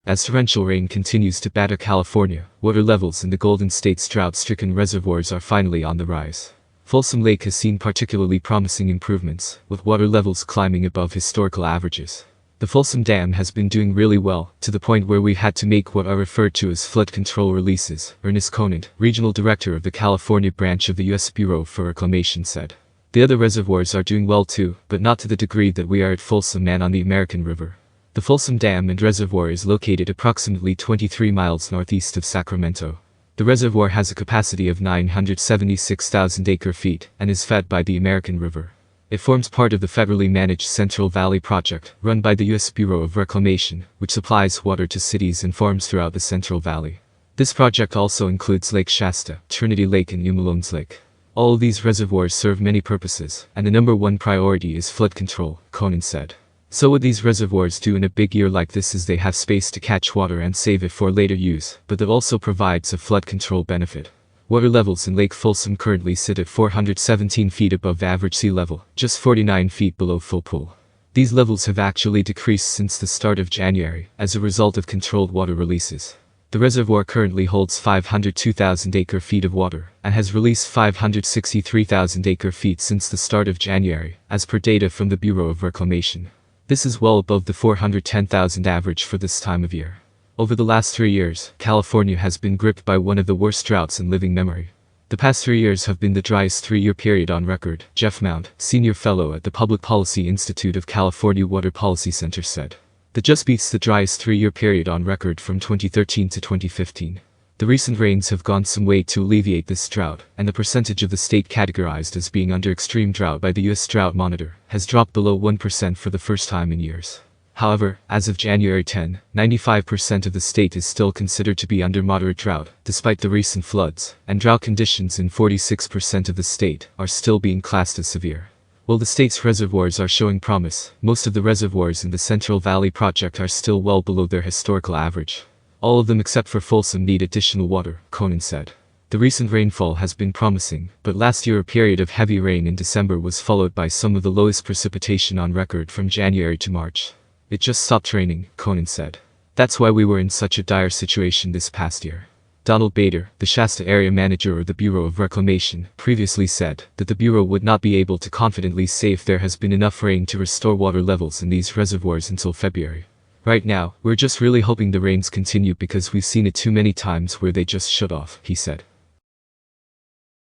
As torrential rain continues to batter California, water levels in the Golden State's drought-stricken reservoirs are finally on the rise. Folsom Lake has seen particularly promising improvements, with water levels climbing above historical averages. The Folsom Dam has been doing really well, to the point where we've had to make what are referred to as flood control releases, Ernest Conant, regional director of the California branch of the U.S. Bureau for Reclamation, said. The other reservoirs are doing well too, but not to the degree that we are at Folsom and on the American River. The Folsom Dam and Reservoir is located approximately 23 miles northeast of Sacramento. The reservoir has a capacity of 976,000 acre-feet and is fed by the American River. It forms part of the federally managed Central Valley Project, run by the U.S. Bureau of Reclamation, which supplies water to cities and farms throughout the Central Valley. This project also includes Lake Shasta, Trinity Lake and New Malones Lake. All of these reservoirs serve many purposes, and the number one priority is flood control, Conan said. So what these reservoirs do in a big year like this is they have space to catch water and save it for later use, but that also provides a flood control benefit. Water levels in Lake Folsom currently sit at 417 feet above average sea level, just 49 feet below full pool. These levels have actually decreased since the start of January, as a result of controlled water releases. The reservoir currently holds 502,000 acre-feet of water, and has released 563,000 acre-feet since the start of January, as per data from the Bureau of Reclamation. This is well above the 410,000 average for this time of year. Over the last 3 years, California has been gripped by one of the worst droughts in living memory. The past 3 years have been the driest 3-year period on record, Jeff Mount, senior fellow at the Public Policy Institute of California Water Policy Center said. That just beats the driest 3-year period on record from 2013 to 2015. The recent rains have gone some way to alleviate this drought, and the percentage of the state categorized as being under extreme drought by the U.S. Drought Monitor has dropped below 1% for the first time in years. However, as of January 10, 95% of the state is still considered to be under moderate drought, despite the recent floods, and drought conditions in 46% of the state are still being classed as severe. While the state's reservoirs are showing promise, most of the reservoirs in the Central Valley Project are still well below their historical average. All of them except for Folsom need additional water, Conan said. The recent rainfall has been promising, but last year a period of heavy rain in December was followed by some of the lowest precipitation on record from January to March. It just stopped raining, Conan said. That's why we were in such a dire situation this past year. Donald Bader, the Shasta area manager of the Bureau of Reclamation, previously said that the Bureau would not be able to confidently say if there has been enough rain to restore water levels in these reservoirs until February. Right now, we're just really hoping the rains continue because we've seen it too many times where they just shut off, he said.